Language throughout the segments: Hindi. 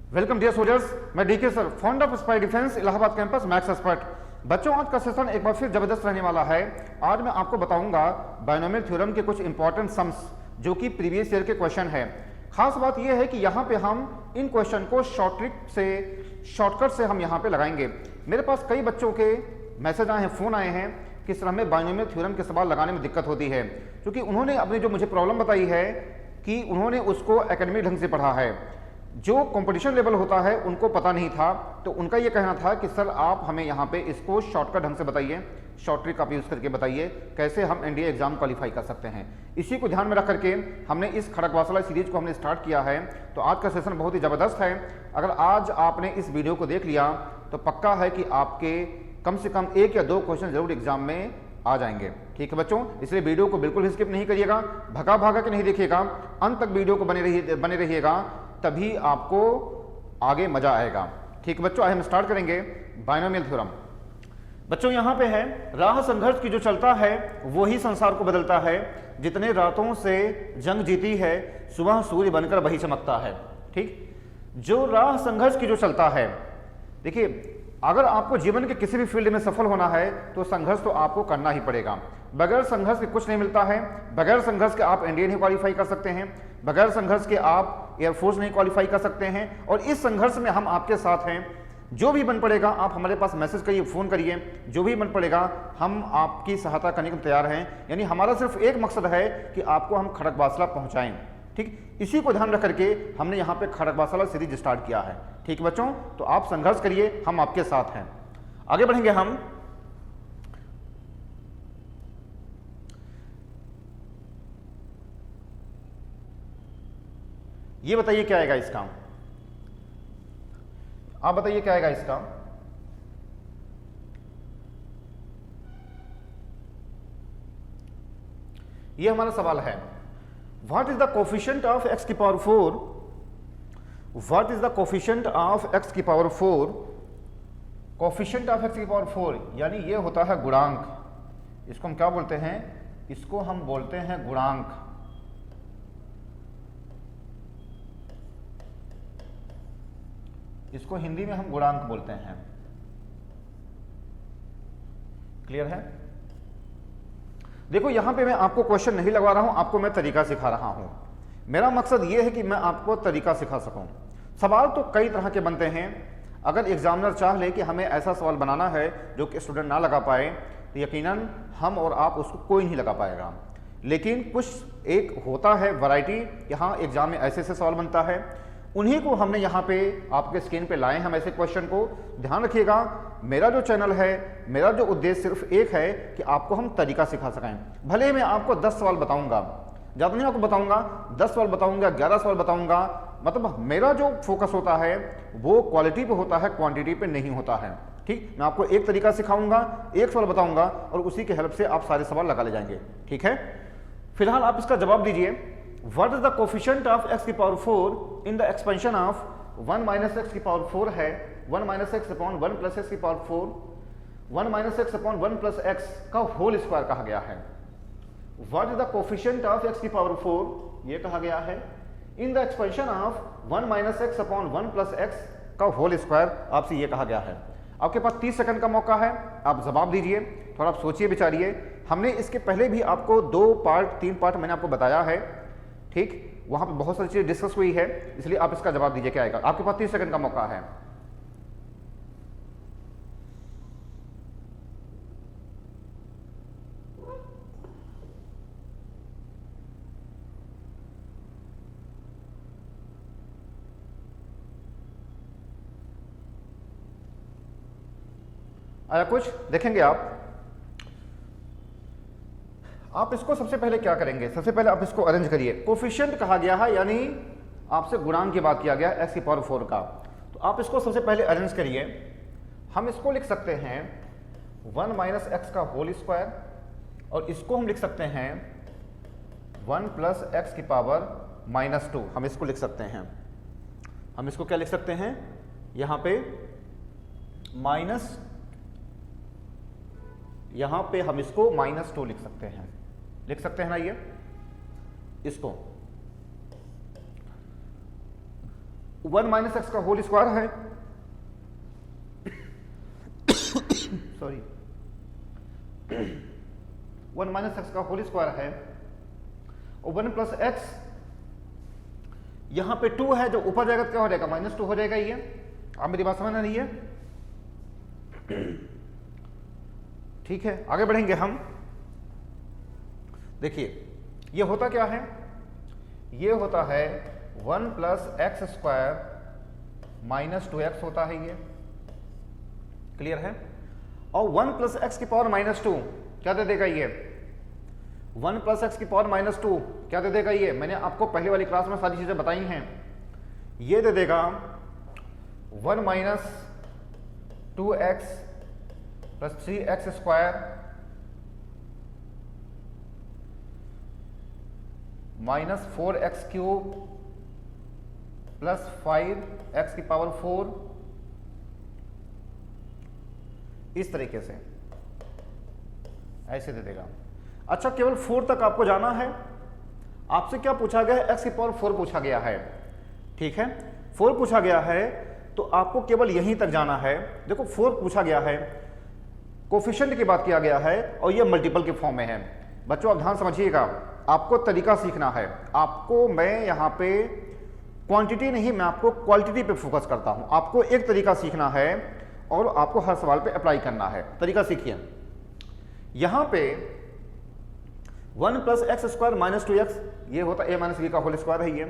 वेलकम डियर सोल्जर्स, मैं D K sir, founder of Spy Defence Allahabad campus maths expert. बच्चों, आज का सेशन एक बार फिर जबरदस्त रहने वाला है। आज मैं आपको बताऊंगा बायनोमियल थ्योरम के कुछ इंपॉर्टेंट सम्स जो कि प्रीवियस ईयर के क्वेश्चन है। खास बात यह है कि यहाँ पे हम इन क्वेश्चन को शॉर्टकट से हम यहाँ पे लगाएंगे। मेरे पास कई बच्चों के मैसेज आए हैं, फोन आए हैं कि सर हमें बायनोमियल थ्योरम के सवाल लगाने में दिक्कत होती है, क्योंकि उन्होंने अपनी जो मुझे प्रॉब्लम बताई है कि उन्होंने उसको एकेडमिक ढंग से पढ़ा है, जो कंपटीशन लेवल होता है उनको पता नहीं था। तो उनका ये कहना था कि सर आप हमें यहाँ पे इसको शॉर्टकट ढंग से बताइए, शॉर्ट ट्रिक आप यूज़ करके बताइए कैसे हम एनडीए एग्जाम क्वालिफाई कर सकते हैं। इसी को ध्यान में रख करके हमने इस खड़गवासला सीरीज को हमने स्टार्ट किया है। तो आज का सेशन बहुत ही ज़बरदस्त है। अगर आज आपने इस वीडियो को देख लिया तो पक्का है कि आपके कम से कम 1 या 2 क्वेश्चन जरूर एग्जाम में आ जाएंगे। ठीक है बच्चों, इसलिए वीडियो को बिल्कुल स्किप नहीं करिएगा, भगा भागा के नहीं देखिएगा, अंत तक वीडियो को बने रहिएगा, तभी आपको आगे मजा आएगा। ठीक बच्चों, आज हम स्टार्ट करेंगे बायनोमियल थ्योरम। बच्चों यहाँ पे है, राह संघर्ष की जो चलता है वो ही संसार को बदलता है, जितने रातों से जंग जीती है सुबह सूर्य बनकर वही चमकता है। ठीक, जो राह संघर्ष की जो चलता है, देखिए अगर आपको जीवन के किसी भी फील्ड में सफल होना है तो संघर्ष तो आपको करना ही पड़ेगा। बगैर संघर्ष के कुछ नहीं मिलता है। बगैर संघर्ष के आप एनडीए नहीं क्वालिफाई कर सकते हैं, बगैर संघर्ष के आप एयरफोर्स नहीं क्वालिफाई कर सकते हैं। और इस संघर्ष में हम आपके साथ हैं। जो भी बन पड़ेगा आप हमारे पास मैसेज करिए, फोन करिए, जो भी बन पड़ेगा हम आपकी सहायता करने को तैयार हैं। यानी हमारा सिर्फ एक मकसद है कि आपको हम खड़गवासला पहुंचाएं। ठीक, इसी को ध्यान रख करके हमने यहाँ पे खड़गवासला सीरीज स्टार्ट किया है। ठीक बच्चों, तो आप संघर्ष करिए, हम आपके साथ हैं। आगे बढ़ेंगे हम। ये बताइए क्या आएगा इसका, आप बताइए क्या आएगा इसका। ये हमारा सवाल है, what is the coefficient of x की power 4, what is the coefficient of x की पावर 4। कोफिशिएंट ऑफ x की पावर 4 यानी ये होता है गुणांक। इसको हम क्या बोलते हैं, इसको हम बोलते हैं गुणांक। इसको हिंदी में हम गुणांक बोलते हैं। क्लियर है? देखो यहां पे मैं आपको क्वेश्चन नहीं लगवा रहा हूं, आपको मैं तरीका सिखा रहा हूं। मेरा मकसद यह है कि मैं आपको तरीका सिखा सकूं। सवाल तो कई तरह के बनते हैं। अगर एग्जामिनर चाह ले कि हमें ऐसा सवाल बनाना है जो कि स्टूडेंट ना लगा पाए, तो यकीनन हम और आप उसको कोई नहीं लगा पाएगा। लेकिन कुछ एक होता है वैरायटी, यहाँ एग्जाम में ऐसे ऐसे सवाल बनता है, उन्हीं को हमने यहाँ पे आपके स्क्रीन पे लाए हम ऐसे क्वेश्चन को। ध्यान रखिएगा, मेरा जो चैनल है, मेरा जो उद्देश्य सिर्फ एक है कि आपको हम तरीका सिखा सकें। भले मैं आपको 10 सवाल बताऊंगा, ज़्यादा नहीं आपको बताऊंगा, 10 सवाल बताऊंगा, 11 सवाल बताऊंगा, मतलब मेरा जो फोकस होता है वो क्वालिटी पे होता है, क्वांटिटी पे नहीं होता है। ठीक, मैं आपको एक तरीका सिखाऊंगा, एक सवाल बताऊंगा और उसी के हेल्प से आप सारे सवाल लगा ले जाएंगे। ठीक है, फिलहाल आप इसका जवाब दीजिए। What is the coefficient of x की power 4 in the expansion of 1 minus x की पावर 4 है 1 minus x upon 1 plus x की power 4, 1 minus x upon 1 plus x का होल स्क्वायर कहा गया है। What is the coefficient of x की पावर 4 ये कहा गया है in the expansion of 1 minus x upon 1 plus x का होल स्क्वायर, आपसे ये कहा गया है। आपके पास 30 सेकंड का मौका है, आप जवाब दीजिए, थोड़ा आप सोचिए विचारिए। हमने इसके पहले भी आपको 2 पार्ट 3 पार्ट मैंने आपको बताया है। ठीक, वहां पे बहुत सारी चीजें डिस्कस हुई है, इसलिए आप इसका जवाब दीजिए क्या आएगा। आपके पास 30 सेकंड का मौका है। आया कुछ, देखेंगे आप इसको सबसे पहले क्या करेंगे, सबसे पहले आप इसको अरेंज करिए। कोफिशिएंट कहा गया है यानी आपसे गुणांक की बात किया गया x की पावर 4 का, तो आप इसको सबसे पहले अरेंज करिए। हम इसको लिख सकते हैं 1 माइनस एक्स का होल स्क्वायर, और इसको हम लिख सकते हैं 1 प्लस एक्स की पावर -2। हम इसको लिख सकते हैं, हम इसको क्या लिख सकते हैं, यहां पे माइनस, यहां पे हम इसको -2 लिख सकते हैं, लिख सकते हैं ना ये इसको। 1 माइनस एक्स का होल स्क्वायर है, सॉरी 1 माइनस एक्स का होल स्क्वायर है, और 1 प्लस एक्स यहां पे 2 है, जो ऊपर जाएगा तो क्या हो जाएगा, -2 हो जाएगा। ये आप मेरी बात समझ रही है? ठीक है, आगे बढ़ेंगे हम। देखिए ये होता क्या है, ये होता है 1 प्लस एक्स स्क्वायर -2x होता है, ये क्लियर है। और 1 प्लस एक्स की पावर -2 क्या दे देगा, ये 1 प्लस एक्स की पावर -2 क्या दे देगा, ये मैंने आपको पहले वाली क्लास में सारी चीजें बताई हैं। ये दे देगा 1 minus 2x plus 3x square minus 4x cube plus 5x की पावर 4, इस तरीके से ऐसे दे देगा। अच्छा, केवल 4 तक आपको जाना है। आपसे क्या पूछा गया है, x की पावर 4 पूछा गया है, ठीक है, 4 पूछा गया है, तो आपको केवल यहीं तक जाना है। देखो 4 पूछा गया है, कोफिशिएंट की बात किया गया है, और ये मल्टीपल के फॉर्म में है। बच्चों आप ध्यान समझिएगा, आपको तरीका सीखना है। आपको मैं यहाँ पे क्वांटिटी नहीं, मैं आपको क्वालिटी पे फोकस करता हूँ। आपको एक तरीका सीखना है और आपको हर सवाल पे अप्लाई करना है। तरीका सीखिए, यहाँ पे 1 प्लस एक्स स्क्वायर -2x ये होता है a माइनस बी का होल स्क्वायर है ये,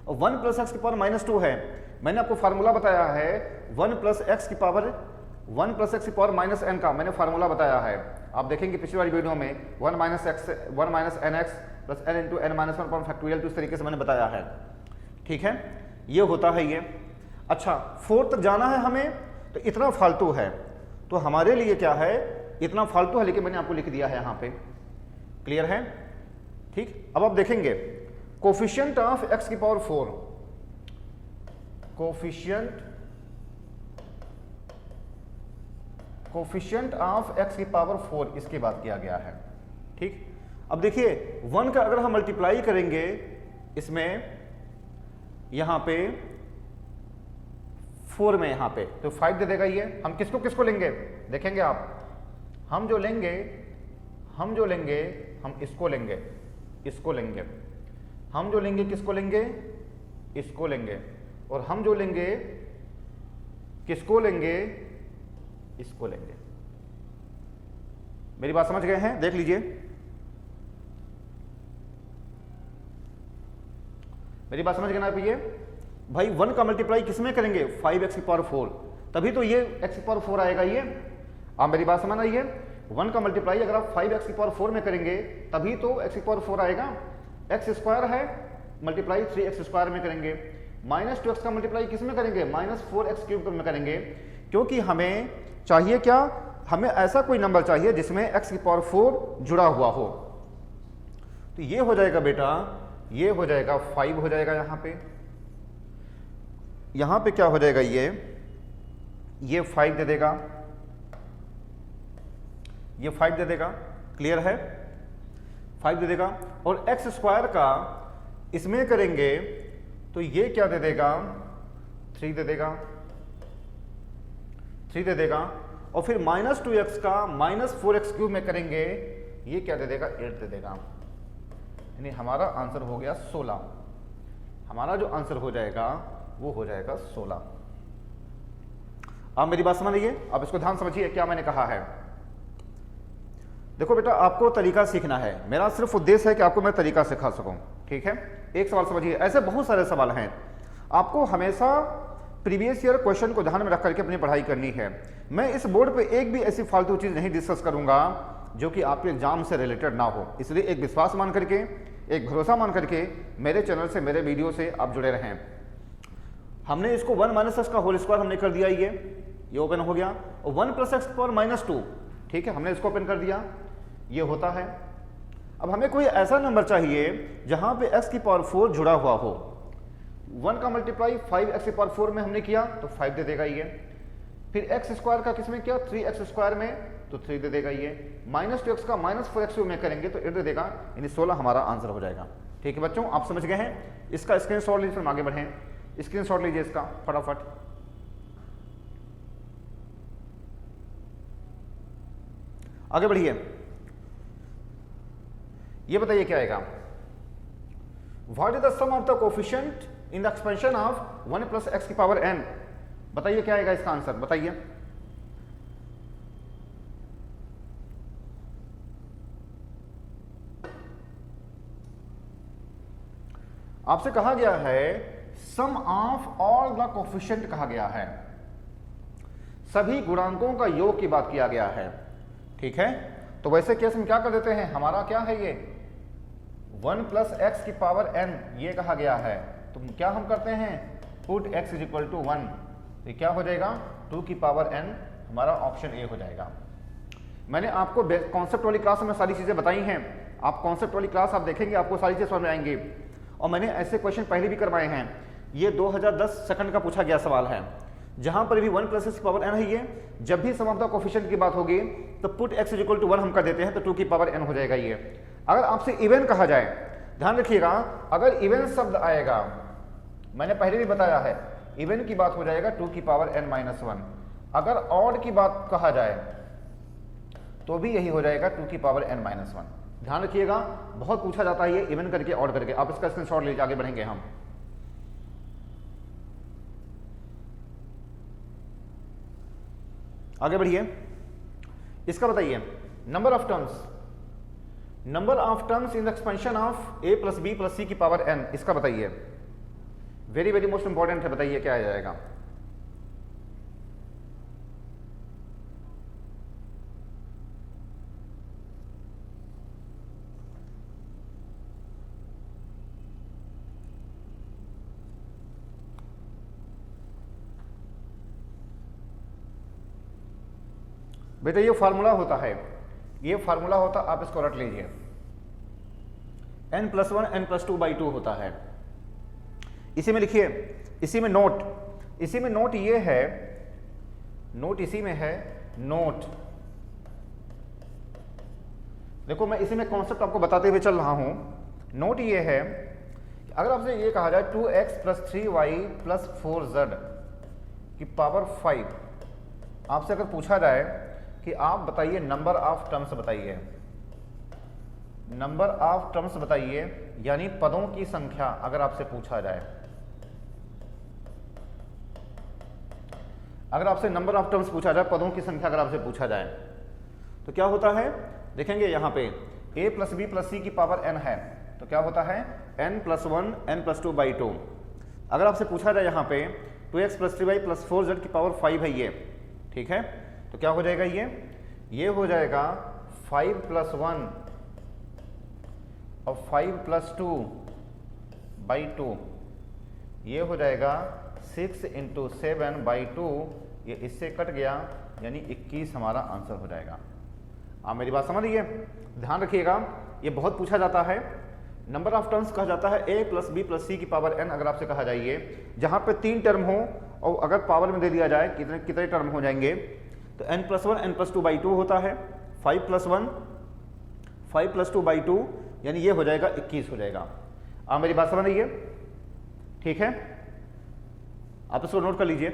और 1 प्लस एक्स की पावर -2 है। मैंने आपको फार्मूला बताया है 1 प्लस एक्स की पावर -n का मैंने फार्मूला बताया है। आप देखेंगे पिछली वाली वीडियो में 1 minus nx plus n into n minus 1 factorial, तो इस तरीके से मैंने बताया है, ठीक है, ये होता है ये। अच्छा 4 तक जाना है हमें, तो इतना फालतू है, तो हमारे लिए क्या है, इतना फालतू है, लेकिन मैंने आपको लिख दिया है यहाँ पे, क्लियर है, ठीक। अब आप देखेंगे कोफिशिएंट ऑफ x की पावर 4, कोफिशिएंट ऑफ x की पावर 4, इसकी बात किया गया है, ठीक। अब देखिए 1 का अगर हम मल्टीप्लाई करेंगे इसमें यहां पे 4 में यहां पे, तो 5 दे देगा ये। हम किसको किसको लेंगे, देखेंगे आप, हम जो लेंगे हम इसको लेंगे, इसको लेंगे, हम जो लेंगे किसको लेंगे, इसको लेंगे, और हम जो लेंगे किसको लेंगे, इसको लेंगे। मेरी बात समझ गए हैं? देख लीजिए, मेरी बात समझ गए ना आप? ये भाई 1 का मल्टीप्लाई किसमें करेंगे, 5x की पावर 4, तभी तो ये x की पावर 4 आएगा। ये आप मेरी बात समझ रही है, 1 का मल्टीप्लाई अगर आप 5x की पावर 4 में करेंगे तभी तो x की पावर 4 आएगा। x स्क्वायर है, मल्टीप्लाई 3x स्क्वायर में करेंगे। -2x का मल्टीप्लाई किस में करेंगे, -4x क्यूब में करेंगे, क्योंकि हमें चाहिए क्या, हमें ऐसा कोई नंबर चाहिए जिसमें x की पावर 4 जुड़ा हुआ हो। तो ये हो जाएगा बेटा, ये हो जाएगा 5 हो जाएगा, यहां पे क्या हो जाएगा, ये 5 दे देगा, ये 5 दे देगा, क्लियर है, 5 दे देगा। और x स्क्वायर का इसमें करेंगे तो ये क्या दे देगा, 3 दे देगा, 3 दे देगा। और फिर -2x का -4x क्यूब में करेंगे, ये क्या दे देगा, 8 दे देगा। यानी हमारा आंसर हो गया 16। हमारा जो आंसर हो जाएगा वो हो जाएगा 16। आप मेरी बात समझ लीजिए, आप इसको ध्यान समझिए क्या मैंने कहा है। देखो बेटा, आपको तरीका सीखना है, मेरा सिर्फ उद्देश्य है कि आपको मैं तरीका सिखा सकूं, ठीक है। एक सवाल समझिए, ऐसे बहुत सारे सवाल हैं, आपको हमेशा प्रीवियस ईयर क्वेश्चन को ध्यान में रख करके अपनी पढ़ाई करनी है। मैं इस बोर्ड पे एक भी ऐसी फालतू चीज नहीं डिस्कस करूंगा जो कि आपके एग्जाम से रिलेटेड ना हो। इसलिए एक विश्वास मान करके, एक भरोसा मान करके मेरे चैनल से, मेरे वीडियो से आप जुड़े रहें। हमने इसको 1 माइनस एक्स का होल स्क्वायर हमने कर दिया, ये ओपन हो गया, और 1 प्लस एक्स पावर -2, ठीक है, हमने इसको ओपन कर दिया, ये होता है। अब हमें कोई ऐसा नंबर चाहिए जहां पे x की पावर 4 जुड़ा हुआ हो। 1 का मल्टीप्लाई 5x की पावर 4 में हमने किया तो 5 दे देगा ये। फिर x स्क्वायर का किसमें किया, 3x स्क्वायर में, तो 3 दे देगा ये। -2x का -4x में करेंगे तो 8 दे देगा, यानी 16 हमारा आंसर हो जाएगा। ठीक है बच्चों, आप समझ गए हैं। इसका स्क्रीनशॉट लीजिए, फिर हम आगे बढ़ें। स्क्रीनशॉट लीजिए इसका फटाफट। आगे बढ़िए, ये बताइए क्या आएगा। What is the sum of the coefficient in the expansion of 1 plus X की पावर n। बताइए क्या आएगा इसका आंसर, बताइए। आपसे कहा गया है सम ऑफ ऑल द कोफिशिएंट कहा गया है, सभी गुणांकों का योग की बात किया गया है, ठीक है। तो वैसे केस में क्या कर देते हैं, हमारा क्या है ये 1 प्लस एक्स की पावर n ये कहा गया है, तो क्या हम करते हैं put x is equal to 1, तो क्या हो जाएगा 2 की पावर n, हमारा ऑप्शन ए हो जाएगा। मैंने आपको कॉन्सेप्ट वाली क्लास में सारी चीजें बताई हैं, आप कॉन्सेप्ट वाली क्लास आप देखेंगे आपको सारी चीजें समझ में आएंगी, और मैंने ऐसे क्वेश्चन पहले भी करवाए हैं। ये 2010 सेकंड का पूछा गया सवाल है, जहां पर भी 1 प्लस एक्स की पावर n है, ये जब भी सम ऑफ द कोफिशिएंट की बात होगी तो put x is equal to 1 हम कर देते हैं, तो 2 की पावर n हो जाएगा ये। अगर आपसे इवन कहा जाए, ध्यान रखिएगा, अगर इवन शब्द आएगा, मैंने पहले भी बताया है, इवन की बात हो जाएगा 2 की पावर n माइनस 1। अगर ऑड की बात कहा जाए तो भी यही हो जाएगा 2 की पावर n माइनस 1। ध्यान रखिएगा, बहुत पूछा जाता है ये इवन करके ऑड करके। आप इसका स्क्रीनशॉट लीजिए, आगे बढ़ेंगे हम। आगे बढ़िए, इसका बताइए number of terms in the expansion of a plus B plus C की पावर n, इसका बताइए। वेरी वेरी मोस्ट इंपॉर्टेंट है, बताइए क्या आ जाएगा। बेटा ये फार्मूला होता है, ये फार्मूला होता, आप इसको रट लीजिए, n plus 1 n plus 2 by 2 होता है। इसी में लिखिए, इसी में नोट ये है, नोट इसी में है, नोट देखो मैं इसी में कॉन्सेप्ट आपको बताते हुए चल रहा हूं। नोट ये है, अगर आपसे ये कहा जाए 2x plus 3y plus 4z की पावर 5, आपसे अगर पूछा जाए कि आप बताइए नंबर ऑफ टर्म्स बताइए, नंबर ऑफ टर्म्स बताइए, यानी पदों की संख्या अगर आपसे पूछा जाए, अगर आपसे नंबर ऑफ टर्म्स पूछा जाए, पदों की संख्या अगर आपसे पूछा जाए, तो क्या होता है, देखेंगे यहां पे a plus B plus C की पावर n है, तो क्या होता है n plus 1 n plus 2 by 2। अगर आपसे पूछा जाए यहां पे 2x plus 3y plus 4z की पावर 5 है ये, ठीक है, तो क्या हो जाएगा ये हो जाएगा 5 प्लस 1 और 5 प्लस 2 बाई 2, ये हो जाएगा 6 इंटू 7 बाई 2, ये इससे कट गया, यानी 21 हमारा आंसर हो जाएगा। आप मेरी बात समझ लीजिए, ध्यान रखिएगा, ये बहुत पूछा जाता है। नंबर ऑफ टर्म्स कहा जाता है a plus B plus C की पावर n, अगर आपसे कहा जाइए जहां पे 3 टर्म हो और अगर पावर में दे दिया जाए कितने टर्म हो जाएंगे, तो n plus 1 n plus 2 by 2 होता है, 5 प्लस 1 5 प्लस 2 बाई 2, यानी ये हो जाएगा 21 हो जाएगा। आप मेरी बात समझ रही है, ठीक है, आप इसको नोट कर लीजिए,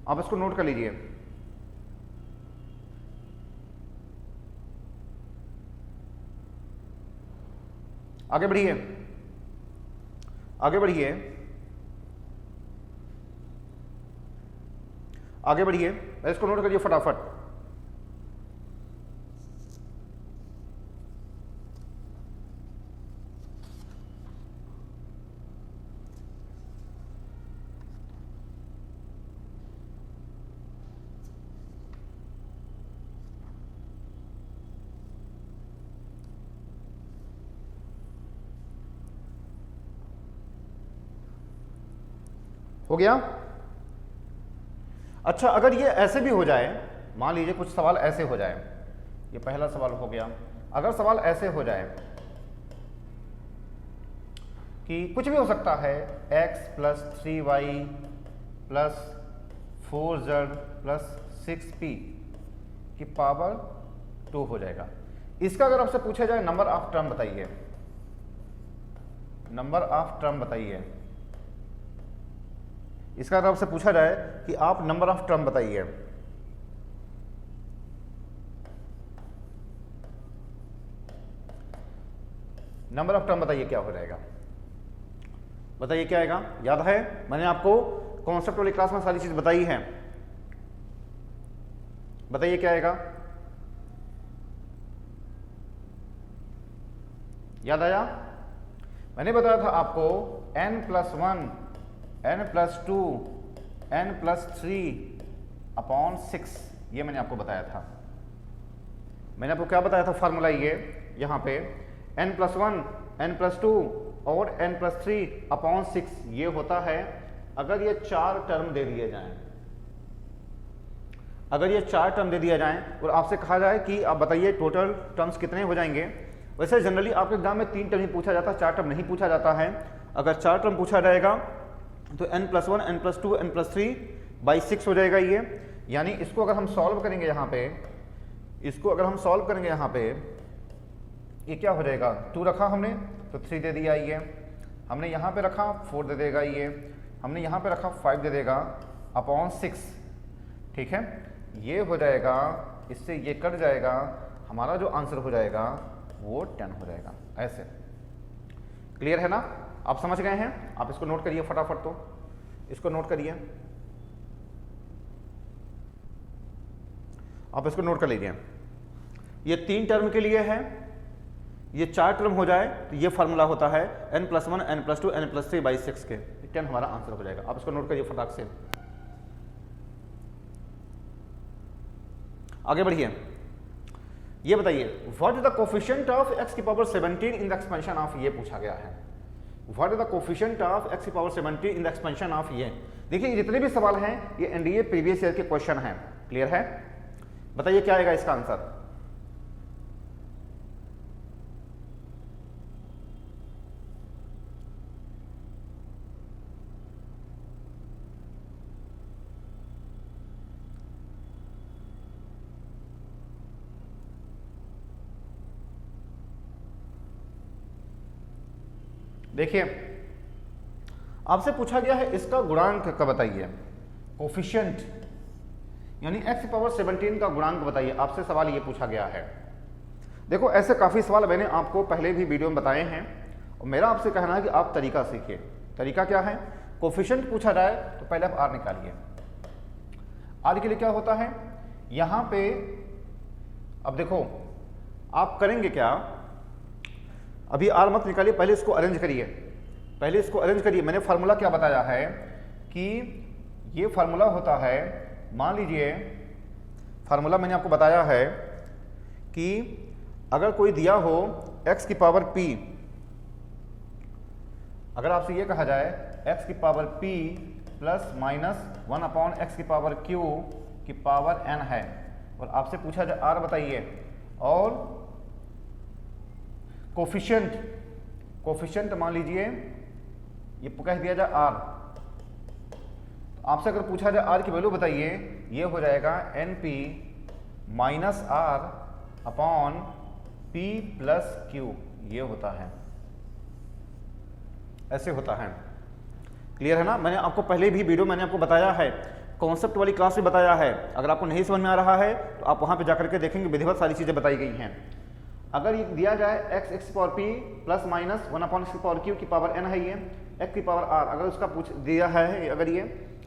आप इसको नोट कर लीजिए। आगे बढ़िए, आगे बढ़िए, आगे बढ़िए, इसको नोट करिए फटाफट। हो गया। अच्छा, अगर ये ऐसे भी हो जाए, मान लीजिए कुछ सवाल ऐसे हो जाए, ये पहला सवाल हो गया, अगर सवाल ऐसे हो जाए कि कुछ भी हो सकता है, x plus 3y plus 4z plus 6p की पावर 2 हो जाएगा। इसका अगर आपसे पूछा जाए नंबर ऑफ टर्म बताइए, नंबर ऑफ टर्म बताइए, इसका अगर आपसे पूछा जाए कि आप नंबर ऑफ टर्म बताइए, नंबर ऑफ टर्म बताइए क्या हो जाएगा, बताइए क्या आएगा। याद है मैंने आपको कॉन्सेप्ट वाली क्लास में सारी चीज बताई है, बताइए क्या आएगा, याद आया। मैंने बताया था आपको n+1 n+2 n+3/6, ये मैंने आपको बताया था। मैंने आपको क्या बताया था फार्मूला, ये यहां पे n+1 n+2 और n+3/6 ये होता है अगर ये 4 टर्म दे दिए जाएं, अगर ये 4 टर्म दे दिया जाएं और आपसे कहा जाए कि आप बताइए टोटल टर्म्स कितने हो जाएंगे। वैसे जनरली आपके एग्जाम में 3 टर्म ही पूछा जाता है, 4 टर्म नहीं पूछा जाता है। अगर 4 टर्म पूछा जाएगा तो n+1 n+2 n+3/6 हो जाएगा ये। यानी इसको अगर हम सॉल्व करेंगे यहाँ पे, इसको अगर हम सॉल्व करेंगे यहाँ पे, ये क्या हो जाएगा, 2 रखा हमने तो 3 दे दिया ये, हमने यहाँ पे रखा 4 दे देगा ये, हमने यहाँ पे रखा 5 दे देगा /6, ठीक है। ये हो जाएगा, इससे ये कट जाएगा, हमारा जो आंसर हो जाएगा वो 10 हो जाएगा। ऐसे क्लियर है ना, आप समझ गए हैं। आप इसको नोट करिए फटाफट, तो इसको नोट करिए, आप इसको नोट कर लीजिए। ये 3 टर्म के लिए है, ये 4 टर्म हो जाए तो ये फार्मूला होता है n+1 n+2 n+3/6 के, 10 हमारा आंसर हो जाएगा। आप इसको नोट करिए फटाक से, आगे बढ़िए। ये बताइए what is the coefficient of x⁻17 in the expansion of, ये पूछा गया है। What is the coefficient of x⁻17 in the expansion of ये। देखिए जितने भी सवाल हैं ये एनडीए प्रीवियस ईयर के क्वेश्चन हैं, क्लियर है। बताइए क्या आएगा इसका आंसर। देखिए आपसे पूछा गया है इसका गुणांक का बताइए, कोफिशिएंट यानी x⁻17 का गुणांक बताइए, आपसे सवाल ये पूछा गया है। देखो ऐसे काफ़ी सवाल मैंने आपको पहले भी वीडियो में बताए हैं और मेरा आपसे कहना है कि आप तरीका सीखिए। तरीका क्या है, कोफिशिएंट पूछा जाए तो पहले आप r निकालिए। r के लिए क्या होता है यहाँ पे, अब देखो आप करेंगे क्या, अभी r मत निकालिए, पहले इसको अरेंज करिए, पहले इसको अरेंज करिए। मैंने फार्मूला क्या बताया है कि ये फार्मूला होता है, मान लीजिए फार्मूला मैंने आपको बताया है कि अगर कोई दिया हो x⁻p, अगर आपसे ये कहा जाए x⁻p ±1/x⁻q⁻n है और आपसे पूछा जाए r बताइए और कोफिशिएंट मान लीजिए ये कह दिया जाए r, तो आपसे अगर पूछा जाए r की वैल्यू बताइए, ये हो जाएगा np -r/p+q, ये होता है, ऐसे होता है। क्लियर है ना। मैंने आपको पहले भी वीडियो मैंने आपको बताया है, कॉन्सेप्ट वाली क्लास में बताया है। अगर आपको नहीं समझ में आ रहा है तो आप वहां पे जाकर के देखेंगे, विधिवत सारी चीजें बताई गई हैं। अगर ये दिया जाए x⁻p ±1/x⁻q⁻n है, ये x⁻r, अगर उसका पूछ दिया है, अगर ये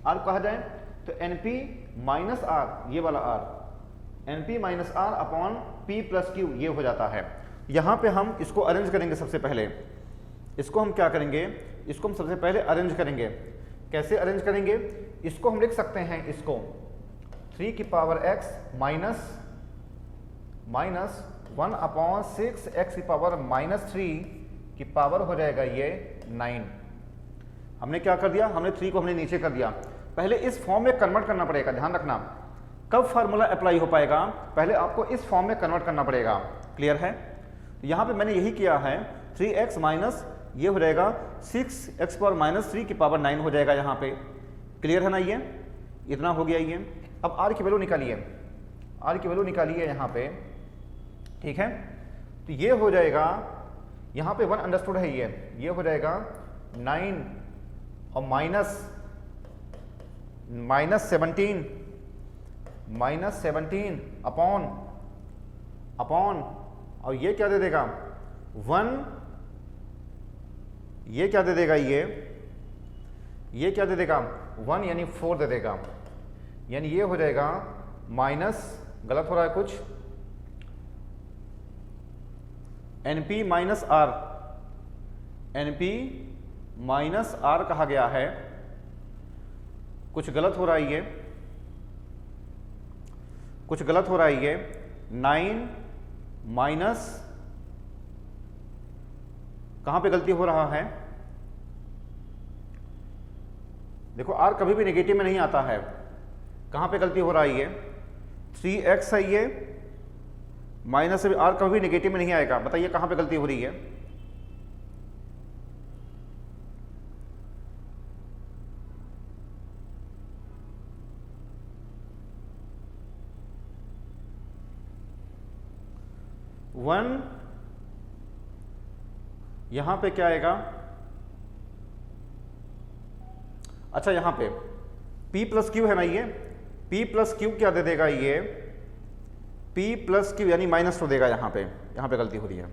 r कहा जाए तो np -r, ये वाला r, np -r/p+q ये हो जाता है। यहाँ पे हम इसको अरेंज करेंगे। सबसे पहले इसको हम क्या करेंगे, इसको हम सबसे पहले अरेंज करेंगे। कैसे अरेंज करेंगे, इसको हम लिख सकते हैं, इसको 3x -1/6x⁻³ की पावर हो जाएगा ये 9। हमने क्या कर दिया, हमने 3 को हमने नीचे कर दिया। पहले इस फॉर्म में कन्वर्ट करना पड़ेगा, ध्यान रखना। कब फार्मूला अप्लाई हो पाएगा, पहले आपको इस फॉर्म में कन्वर्ट करना पड़ेगा। क्लियर है। तो यहाँ पे मैंने यही किया है, 3x माइनस ये हो जाएगा 6x⁻³ हो जाएगा यहाँ पे। क्लियर है ना, ये इतना हो गया ये। अब r की वैल्यू निकालिए, r की वैल्यू निकालिए यहाँ पे, ठीक है। तो ये हो जाएगा, यहाँ पे 1 अंडरस्टूड है, ये हो जाएगा 9 और माइनस -17 अपॉन और ये क्या दे देगा 1, ये क्या दे देगा ये क्या दे देगा 1 यानी 4 दे देगा, यानी ये हो जाएगा माइनस, गलत हो रहा है कुछ, NP minus R, NP minus R कहा गया है, कुछ गलत हो रहा है, ये कुछ गलत हो रहा है, ये 9 माइनस, कहां पे गलती हो रहा है, देखो आर कभी भी नेगेटिव में नहीं आता है, कहां पे गलती हो रहा है, ये 3x है, ये माइनस से आर कभी भी नेगेटिव में नहीं आएगा, बताइए कहां पे गलती हो रही है, वन, यहां पे क्या आएगा, अच्छा यहां पे P प्लस क्यू है ना, ये P प्लस क्यू क्या दे देगा, ये P प्लस क्यू यानी -2 देगा, यहां पे गलती हो रही है,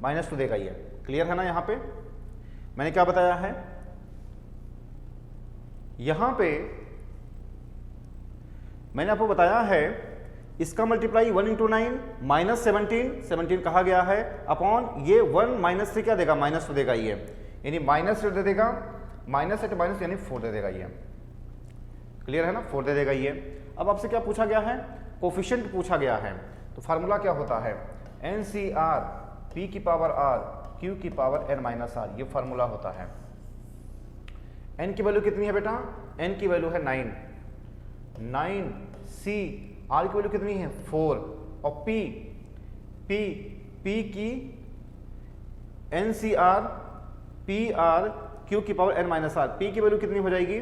-2 देगा, ये क्लियर है ना। यहां पे मैंने क्या बताया है, यहां पे मैंने आपको बताया है इसका मल्टीप्लाई 1 × 9 -17 कहा गया है अपॉन ये 1 माइनस से क्या देगा -2 देगा, ये यानी -2 दे देगा, माइनस है तो माइनस यानी 4 दे देगा, ये क्लियर है ना, 4 दे देगा ये। अब आपसे क्या पूछा गया है, कोफिशिएंट पूछा गया है, तो फार्मूला क्या होता है, NCR P की पावर R Q की पावर N माइनस R, ये फार्मूला होता है। N की वैल्यू कितनी है बेटा, N की वैल्यू है 9, C R की वैल्यू कितनी है 4, और P की NCR PR Q की power N minus R, P की वैल्यू कितनी हो जाएगी,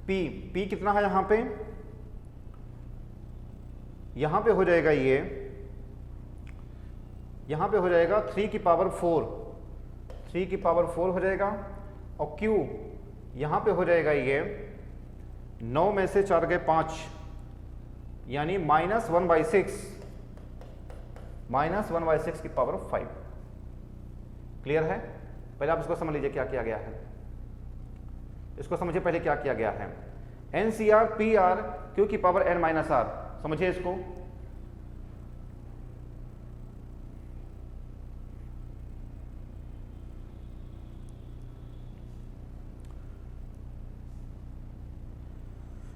P कितना है यहां पे, यहां पे हो जाएगा ये, यहां पे हो जाएगा 3 की पावर 4 हो जाएगा, और Q यहां पे हो जाएगा ये 9 में से 4 गए 5, यानी -1/6 की पावर 5, क्लियर है। पहले आप इसको समझ लीजिए क्या किया गया है, इसको समझिए पहले क्या किया गया है, NCR PR Q की पावर N माइनस R, समझिए इसको,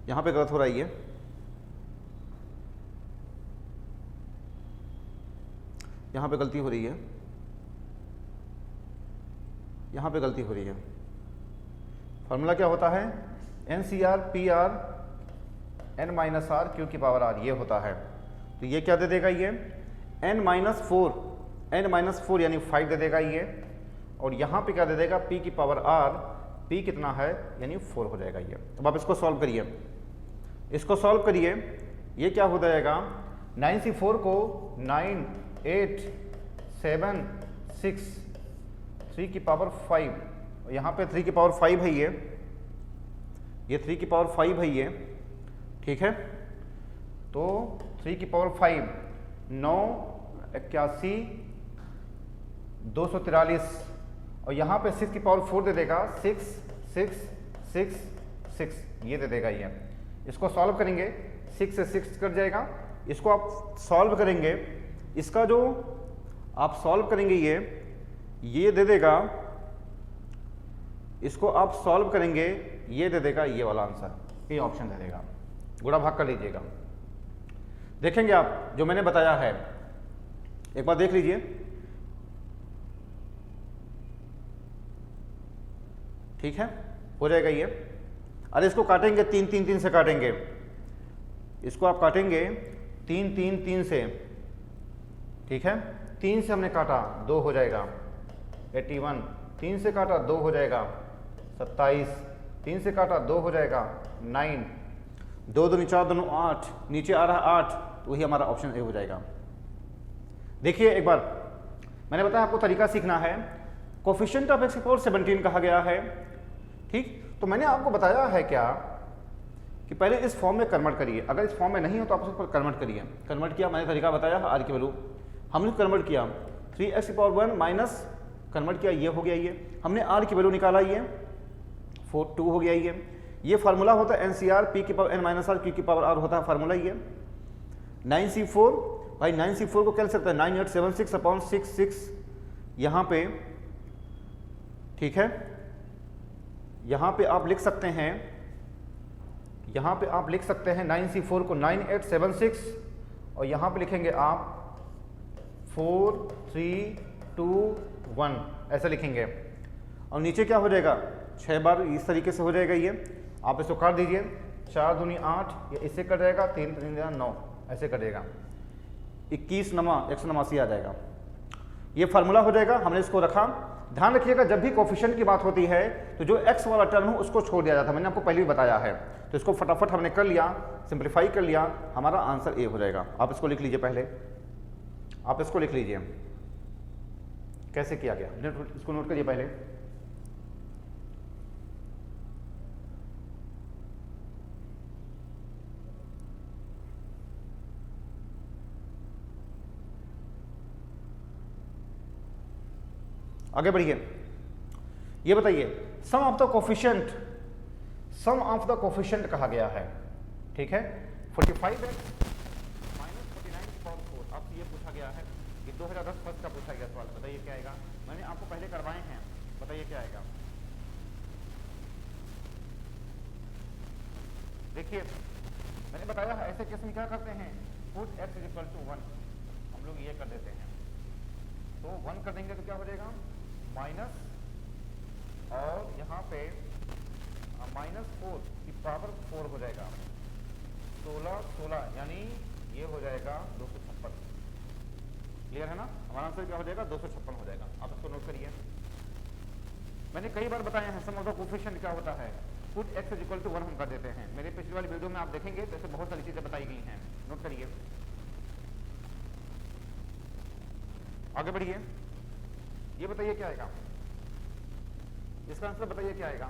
यहां पे गलत हो रहा है, ये यहां पे गलती हो रही है, यहां पे गलती हो रही है। फॉर्मूला क्या होता है, NCR PR N minus R Q की पावर R, ये होता है। तो ये क्या दे देगा, ये N माइनस 4 यानी 5 दे देगा ये, और यहां पे क्या दे देगा P की पावर R, P कितना है यानी 4 हो जाएगा ये। अब आप इसको सॉल्व करिए, इसको सॉल्व करिए, ये क्या हो जाएगा, 9C4 को 9 8 7 6 3 की पावर 5, और यहाँ पे 3 की पावर 5 है, ये 3 की पावर 5 है ये, ठीक है। तो 3 की पावर 5 9 81 243, और यहाँ पे 6 की पावर 4 दे देगा 6 6 6 6, ये दे देगा ये। इसको सॉल्व करेंगे, 6 से 6 कट जाएगा, इसको आप सॉल्व करेंगे, इसका जो आप सॉल्व करेंगे ये दे देगा, इसको आप सॉल्व करेंगे ये दे देगा ये वाला आंसर, ये ऑप्शन दे देगा, गुणा भाग कर लीजिएगा। देखेंगे आप जो मैंने बताया है, एक बार देख लीजिए, ठीक है, हो जाएगा ये। अरे इसको काटेंगे 3 3 3 से काटेंगे, इसको आप काटेंगे 3 3 3 से, ठीक है, 3 से हमने काटा 2 हो जाएगा 81, 3 से काटा 2 हो जाएगा 27, 3 से काटा 2 हो जाएगा 9, 2 2 4 दोनों 8, नीचे आ रहा 8, तो वही हमारा ऑप्शन ए हो जाएगा। देखिए एक बार मैंने बताया आपको तरीका सीखना है, कोफिशिएंट ऑफ x की पावर 17 कहा गया है, ठीक। तो मैंने आपको बताया है क्या कि पहले इस फॉर्म में कन्वर्ट करिए, अगर इस फॉर्म में नहीं हो तो आप उस पर कन्वर्ट करिए। कन्वर्ट किया, मैंने तरीका बताया आर की वैल्यू हमने कन्वर्ट किया 3x⁻1 माइनस कन्वर्ट किया, ये हो गया, ये हमने आर की वैल्यू निकाला, ये 2 हो गया, ये फार्मूला होता है NCR p की power n minus R, q की पावर r होता है फार्मूला ये। 9c4 भाई 9c4 को क्या लिख सकते हैं 9876/66 यहाँ पे, ठीक है, यहाँ पे आप लिख सकते हैं, यहाँ पे आप लिख सकते हैं 9c4 को 9876 और यहाँ पे लिखेंगे आप 4 3 2 1 ऐसा लिखेंगे और नीचे क्या हो जाएगा 6 बार इस तरीके से हो जाएगा, ये आप इसको काट दीजिए, 4 दूनी 8, ये इससे कट जाएगा, 3 3 9 ऐसे कटेगा, 21 नमा 189 आ जाएगा, ये फार्मूला हो जाएगा। हमने इसको रखा। ध्यान रखिएगा जब भी कोफिशिएंट की बात होती है तो जो x वाला टर्म हो उसको छोड़ दिया जाता है, मैंने आपको पहले भी बताया है। तो इसको फटाफट हमने कर लिया, सिंप्लीफाई कर लिया, हमारा आंसर ए हो जाएगा। आप इसको लिख लीजिए, पहले आप इसको लिख लीजिए कैसे किया गया, इसको नोट करिए पहले। आगे बढ़िए, ये बताइए sum of the coefficient, sum of the coefficient कहा गया है, ठीक है, 45x माइनस 49 की पावर 4। आपसे ये पूछा गया है कि 2010 फर्स्ट का पूछा गया सवाल, बताइए क्या आएगा। मैंने आपको पहले करवाए हैं, बताइए क्या आएगा। देखिए मैंने बताया है ऐसे केस में क्या करते हैं, पुट x इक्वल टू 1, हम लोग ये कर देते हैं, तो 1 कर देंगे तो क्या हो जाएगा माइनस, और यहाँ पे -4 की पावर 4 हो जाएगा, 16 यानी ये हो जाएगा 256। क्लियर है ना, हमारा आंसर क्या हो जाएगा 256 हो जाएगा। आप इसको नोट करिए, मैंने कई बार बताया है सम ऑफ द कोफिशिएंट क्या होता है, पुट x इक्वल टू 1 हम कर देते हैं। मेरे पिछली वाली वीडियो में आप देखेंगे तो ऐसे बहुत सारी चीजें बताई गई हैं, नोट करिए। आगे बढ़िए, ये बताइए क्या आएगा, इसका आंसर बताइए क्या आएगा।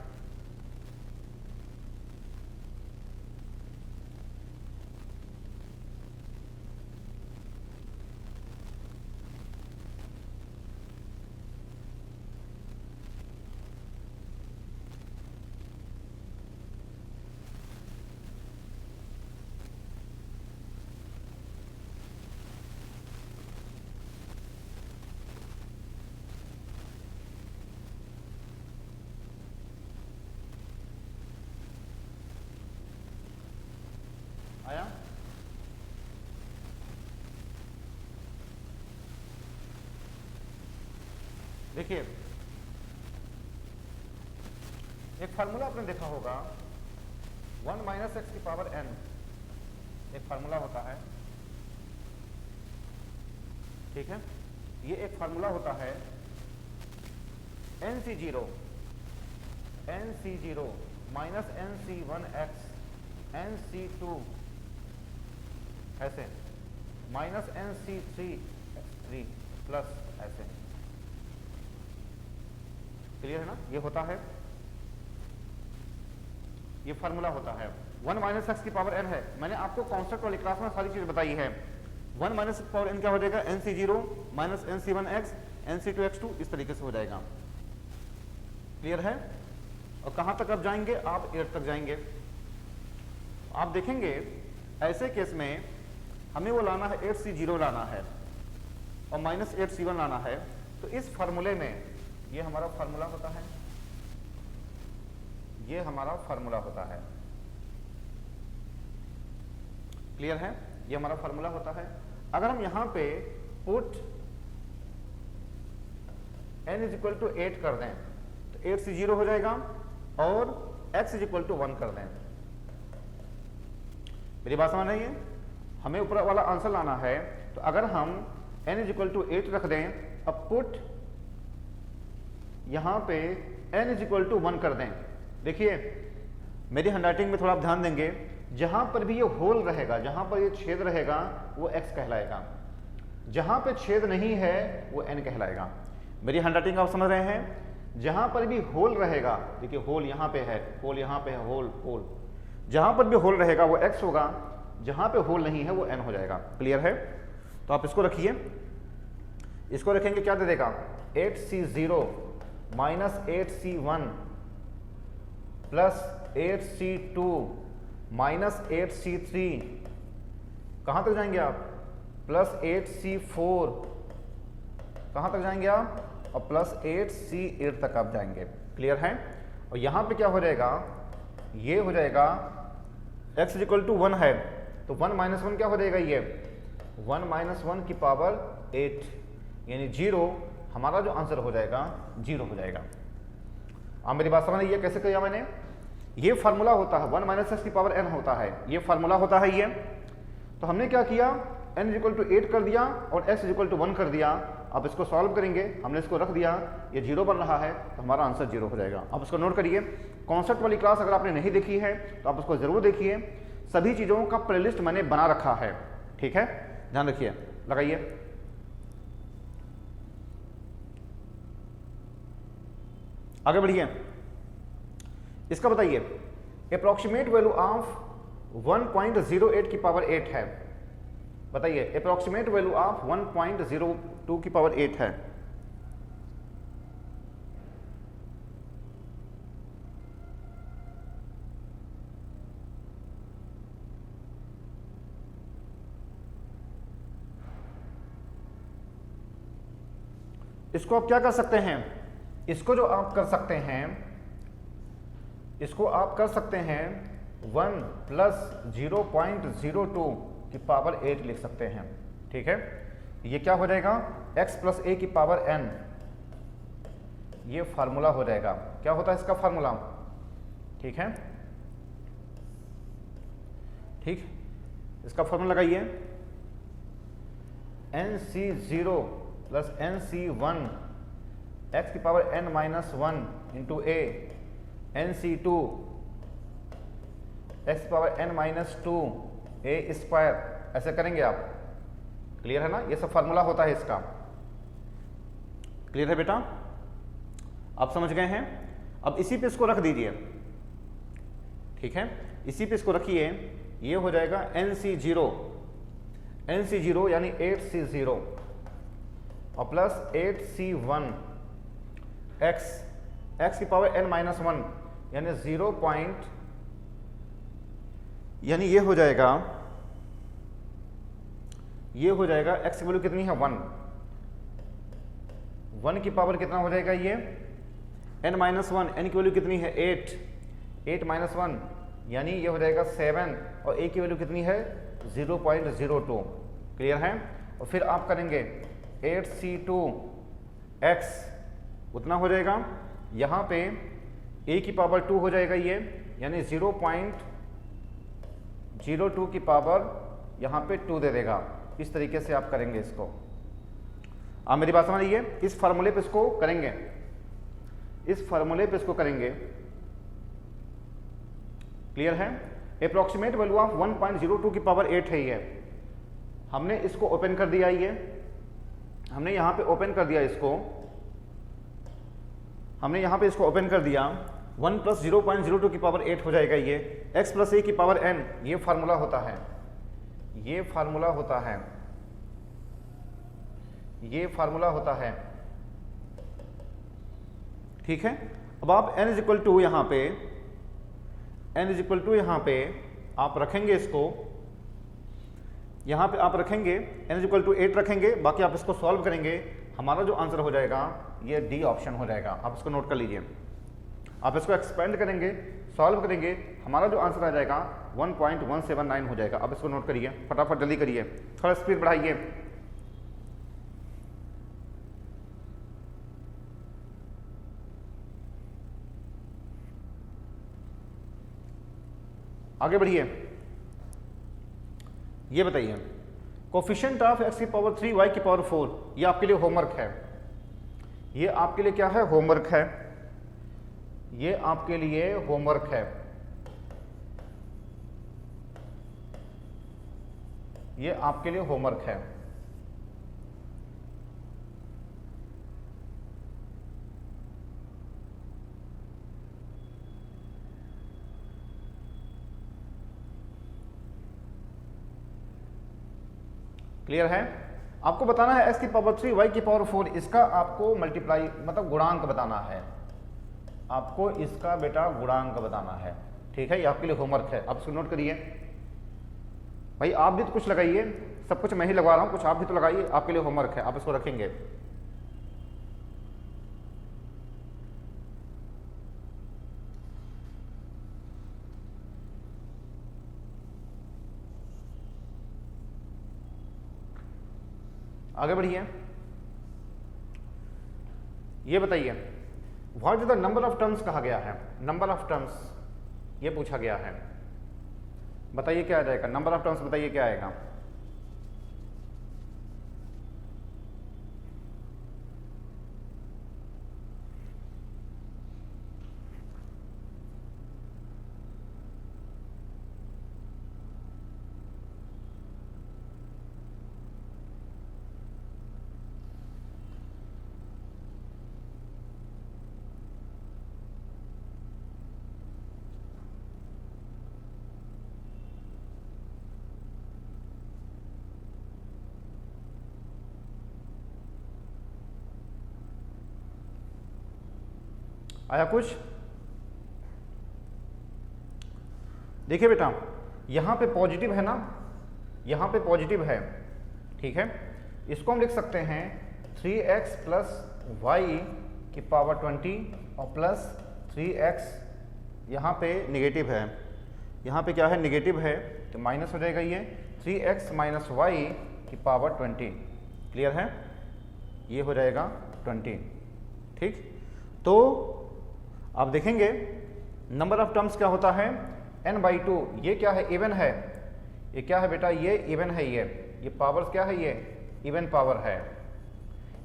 आया, देखिए एक फार्मूला आपने देखा होगा 1 माइनस एक्स की पावर n, एक फार्मूला होता है, ठीक है, ये एक फार्मूला होता है nc0 माइनस nc1x nc2 ऐसे माइनस nc3x3 प्लस ऐसे। क्लियर है ना, ये होता है, ये फार्मूला होता है। 1 माइनस एक्स की पावर n है, मैंने आपको कॉन्सेप्ट वाली क्लास में सारी चीजें बताई है। 1 माइनस पावर n क्या हो जाएगा nc0 माइनस nc1x nc2x2 इस तरीके से हो जाएगा। क्लियर है, और कहां तक आप जाएंगे, आप 8 तक जाएंगे। आप देखेंगे ऐसे केस में हमें वो लाना है 8c0 लाना है और माइनस 8c1 लाना है, तो इस फार्मूले में ये हमारा फार्मूला होता है, ये हमारा फार्मूला होता है। क्लियर है, ये हमारा फार्मूला होता है। अगर हम यहां पे put n is equal to 8 कर दें तो 8c0 हो जाएगा और x इज इक्वल टू 1 कर दें। मेरी बात समझ रही है, हमें ऊपर वाला आंसर लाना है, तो अगर हम n इज इक्वल टू 8 रख दें, अब पुट यहां पे n इज इक्वल टू 1 कर दें। देखिए मेरी हैंडराइटिंग में थोड़ा आप ध्यान देंगे, जहां पर भी ये होल रहेगा, जहां पर ये छेद रहेगा वो x कहलाएगा, जहां पे छेद नहीं है वो n कहलाएगा। मेरी हैंडराइटिंग आप समझ रहे हैं, जहां पर भी होल रहेगा, देखिए होल यहां पे है, होल यहां पे है, होल होल, जहां पर भी होल रहेगा वो x होगा, जहां पे होल नहीं है वो n हो जाएगा। क्लियर है? तो आप इसको रखिए, इसको रखेंगे क्या दे देगा, 8c0 minus 8c1 plus 8c2 minus 8c3, कहां तक जाएंगे आप, प्लस 8c4, कहां तक जाएंगे आप, और प्लस 8c8 तक आप जाएंगे। क्लियर है? और यहां पे क्या हो जाएगा, ये हो जाएगा x इक्वल टू 1 है, तो 1 माइनस 1 क्या हो जाएगा, ये 1 माइनस 1 की पावर 8, यानी 0, हमारा जो आंसर हो जाएगा 0 हो जाएगा। आप मेरी बात समझ, ये कैसे किया मैंने, ये फार्मूला होता है 1 माइनस एक्स की पावर n होता है, ये फार्मूला होता है ये। तो हमने क्या किया, n इक्वल टू 8 कर दिया और x इक्वल टू 1 कर दिया। अब इसको सॉल्व करेंगे, हमने इसको रख दिया, ये 0 बन रहा है, तो हमारा आंसर 0 हो जाएगा। अब इसको नोट करिए, कॉन्सेप्ट वाली क्लास अगर आपने नहीं देखी है तो आप उसको जरूर देखिए, सभी चीज़ों का प्लेलिस्ट मैंने बना रखा है, ठीक है, ध्यान रखिए, लगाइए। आगे बढ़िए, इसका बताइए, अप्रोक्सीमेट वैल्यू ऑफ 1.08 की पावर 8 है, बताइए अप्रोक्सीमेट वैल्यू ऑफ 1.02 की पावर 8 है। इसको आप क्या कर सकते हैं, इसको जो आप कर सकते हैं, इसको आप कर सकते हैं 1 प्लस 0.02 की पावर 8 लिख सकते हैं, ठीक है। ये क्या हो जाएगा, x प्लस a की पावर n, ये फार्मूला हो जाएगा। क्या होता है इसका फार्मूला, ठीक है, ठीक, इसका फार्मूला लगाइए, nc0 प्लस nc1 x की power n minus 1 into a, nc2 x की power n minus 2 a square, ऐसे करेंगे आप। क्लियर है ना, ये सब फार्मूला होता है इसका। क्लियर है बेटा, आप समझ गए हैं। अब इसी पे इसको रख दीजिए, ठीक है, इसी पे इसको रखिए, ये हो जाएगा nc0, nc0 यानी 8c0 और प्लस 8c1 x की पावर n माइनस 1 यानी 0 पॉइंट, यानी ये हो जाएगा x की वैल्यू कितनी है 1, 1 की पावर कितना हो जाएगा ये n माइनस 1, n की वैल्यू कितनी है 8, 8 माइनस 1 यानी ये हो जाएगा 7 और a की वैल्यू कितनी है 0.02। क्लियर है। और फिर आप करेंगे 8c2 x उतना हो जाएगा, यहाँ पे a की पावर 2 हो जाएगा ये, यानी 0.02 की पावर यहाँ पे 2 दे देगा। इस तरीके से आप करेंगे इसको। आप मेरी बात समझिए, इस फार्मूले पे इसको करेंगे, इस फार्मूले पे इसको करेंगे। क्लियर है। अप्रोक्सीमेट वैल्यू ऑफ 1.02 की पावर 8 है ये। हमने इसको ओपन कर दिया, ये हमने यहाँ पे ओपन कर दिया इसको, हमने यहाँ पे इसको ओपन कर दिया। 1 प्लस 0.02 की पावर 8 हो जाएगा ये, x प्लस a की पावर n, ये फार्मूला होता है, ये फार्मूला होता है, ये फार्मूला होता है। ठीक है। अब आप n इज इक्वल टू यहाँ पे, n इज इक्वल टू यहाँ पे आप रखेंगे इसको, यहाँ पे आप रखेंगे n इज इक्वल टू 8 रखेंगे, बाकी आप इसको सॉल्व करेंगे, हमारा जो आंसर हो जाएगा ये डी ऑप्शन हो जाएगा। आप इसको नोट कर लीजिए। आप इसको एक्सपेंड करेंगे, सॉल्व करेंगे, हमारा जो आंसर आ जाएगा 1.179 हो जाएगा। अब इसको नोट करिए, फटाफट जल्दी करिए, थोड़ा स्पीड बढ़ाइए। आगे बढ़िए। ये बताइए कोफिशिएंट ऑफ x की पावर 3 y की पावर 4, ये आपके लिए होमवर्क है, ये आपके लिए क्या है, होमवर्क है, ये आपके लिए होमवर्क है, ये आपके लिए होमवर्क है। क्लियर है? आपको बताना है x की पावर 3 y की पावर 4, इसका आपको मल्टीप्लाई मतलब गुणांक बताना है, आपको इसका बेटा गुणांक बताना है। ठीक है, ये आपके लिए होमवर्क है, आप इसको नोट करिए। भाई आप भी तो कुछ लगाइए, सब कुछ मैं ही लगवा रहा हूं, कुछ आप भी तो लगाइए, आपके लिए होमवर्क है, आप इसको रखेंगे। आगे बढ़िए, ये बताइए what is the number of terms कहा गया है, नंबर ऑफ टर्म्स ये पूछा गया है, बताइए क्या आ जाएगा, नंबर ऑफ टर्म्स बताइए क्या आएगा। आया कुछ? देखिए बेटा, यहां पे पॉजिटिव है ना, यहां पे पॉजिटिव है, ठीक है, इसको हम लिख सकते हैं 3x प्लस वाई की पावर 20 और प्लस 3x, यहाँ पे निगेटिव है, यहाँ पे क्या है निगेटिव है, तो माइनस हो जाएगा ये 3x माइनस वाई की पावर 20। क्लियर है? ये हो जाएगा 20। ठीक, तो आप देखेंगे नंबर ऑफ टर्म्स क्या होता है n/2। ये क्या है? इवन है। ये क्या है बेटा? ये इवन है। ये पावर्स क्या है? ये इवन पावर है।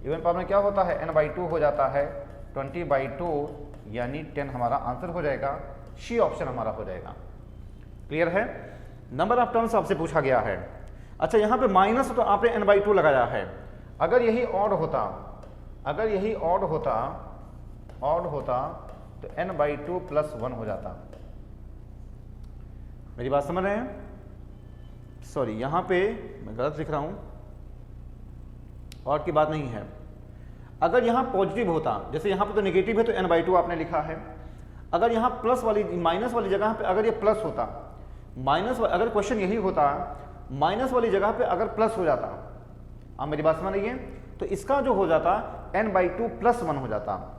इवन पावर में क्या होता है? n/2 हो जाता है, 20/2 यानी 10 हमारा आंसर हो जाएगा, सी ऑप्शन हमारा हो जाएगा। क्लियर है? नंबर ऑफ टर्म्स आपसे पूछा गया है। अच्छा, यहाँ पे माइनस तो आपने n/2 लगाया है, अगर यही ऑड होता, अगर यही ऑड होता तो n/2 प्लस 1 हो जाता। मेरी बात समझ रहे हैं? सॉरी, यहां पे मैं गलत लिख रहा हूं, और की बात नहीं है। अगर यहां पॉजिटिव होता, जैसे यहां पे तो नेगेटिव है तो n/2 आपने लिखा है, अगर यहां प्लस वाली माइनस वाली जगह पे अगर ये प्लस होता, माइनस अगर क्वेश्चन यही होता माइनस वाली जगह पे अगर प्लस हो जाता, आप मेरी बात समझ रही है, तो इसका जो हो जाता n/2 प्लस 1 हो जाता।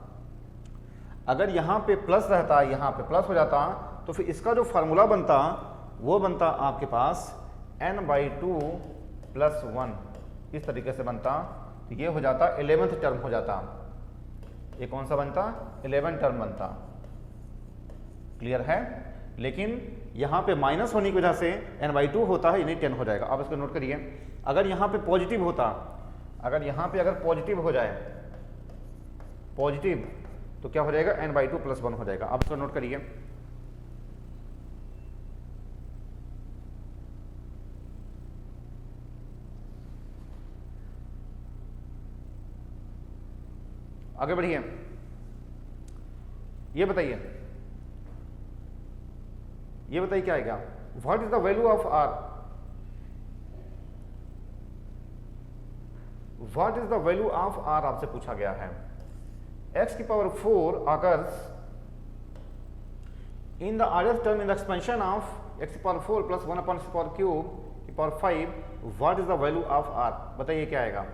अगर यहाँ पे प्लस रहता, यहाँ पे प्लस हो जाता, तो फिर इसका जो फार्मूला बनता वो बनता आपके पास n/2 प्लस 1, इस तरीके से बनता। तो ये हो जाता 11th टर्म हो जाता। ये कौन सा बनता? 11 टर्म बनता। क्लियर है? लेकिन यहाँ पे माइनस होने की वजह से n/2 होता है, यानी 10 हो जाएगा। आप इसको नोट करिए। अगर यहाँ पे पॉजिटिव होता, अगर यहाँ पे अगर पॉजिटिव हो जाए, पॉजिटिव, तो क्या हो जाएगा? n/2 प्लस 1 हो जाएगा। आप इसको नोट करिए। आगे बढ़िए, ये बताइए क्या आएगा? What is the value of r? What is the value of r आपसे पूछा गया है। x की power 4 occurs in the rth term in the expansion of x की पावर 4 plus 1 upon x की पावर क्यूब की power 5, what is the value of r? बताइए क्या आएगा?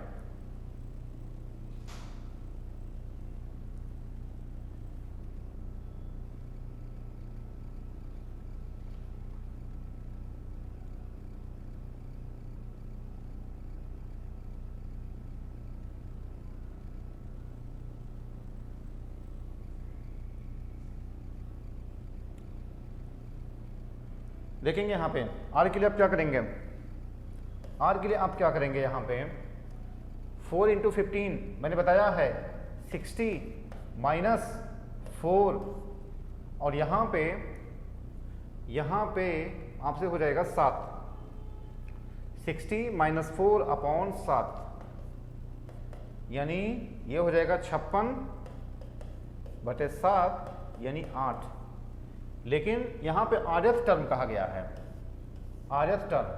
देखेंगे यहाँ पे आर के लिए आप क्या करेंगे? आर के लिए आप क्या करेंगे? यहाँ पे 4 इंटू 15 मैंने बताया है 60 माइनस 4, और यहाँ पे आपसे हो जाएगा 7। 60 माइनस 4 अपॉन 7, यानी ये हो जाएगा 56/7 यानी 8। लेकिन यहां पे rth टर्म कहा गया है, rth टर्म,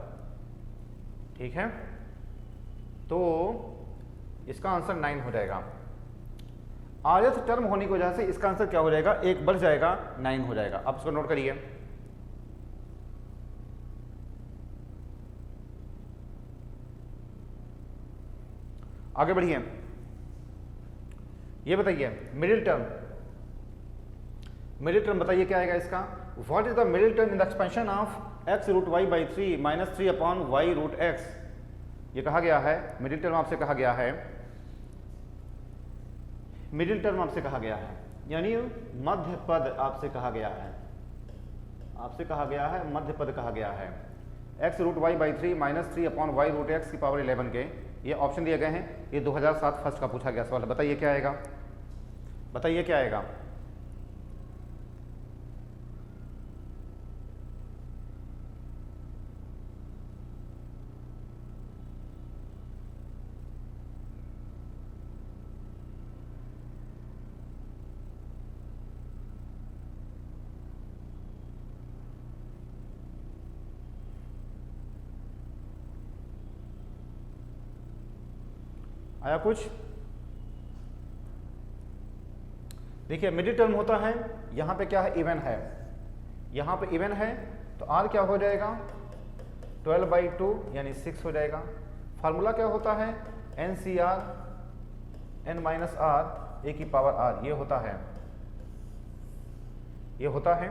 ठीक है, तो इसका आंसर 9 हो जाएगा। rth टर्म होने की वजह से इसका आंसर क्या हो जाएगा, 1 बढ़ जाएगा, 9 हो जाएगा। आप इसको नोट करिए। आगे बढ़िए, ये बताइए मिडिल टर्म, मिडिल टर्म बताइए क्या आएगा इसका। What is the middle term in the expansion of x root Y by 3 minus 3 upon Y root X. ये कहा गया है, मिडिल टर्म आपसे कहा गया है, मिडिल टर्म आपसे कहा गया है, यानी मध्य पद आपसे कहा गया है, आपसे कहा गया है, मध्य पद कहा गया है। x root Y by 3 minus 3 upon Y root X की पावर 11 के ये ऑप्शन दिए गए हैं। ये 2007 फर्स्ट का पूछा गया सवाल है। बताइए क्या आएगा, बताइए क्या आएगा। आया कुछ? देखिए मिडिल टर्म होता है, यहां पे क्या है, इवन है, यहां पे इवन है, तो r क्या हो जाएगा, 12/2 यानी 6 हो जाएगा। फार्मूला क्या होता है, NCR n माइनस r ए की पावर r, ये होता है, ये होता है,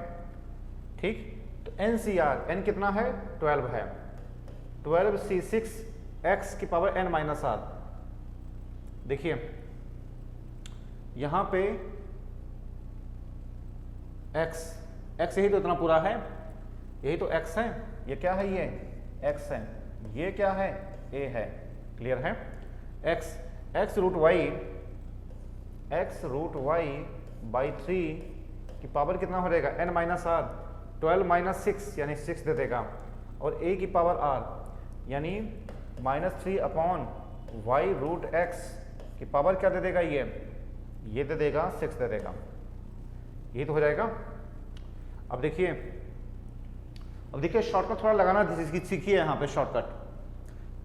ठीक। तो NCR n कितना है, 12 है, 12C6 x की पावर n माइनस r। देखिए यहां पे x यही तो इतना पूरा है, यही तो x है, ये क्या है, ये x है, ये क्या है, a है, क्लियर है। x रूट वाई बाई 3 की पावर कितना हो जाएगा, n माइनस r, 12 माइनस 6 यानी 6 दे देगा, और a की पावर r यानी -3 अपॉन वाई रूट एक्स की पावर क्या दे देगा, ये दे देगा, 6 दे देगा, ये तो हो जाएगा। अब देखिए शॉर्टकट थोड़ा लगाना सीखिए, यहाँ पे शॉर्टकट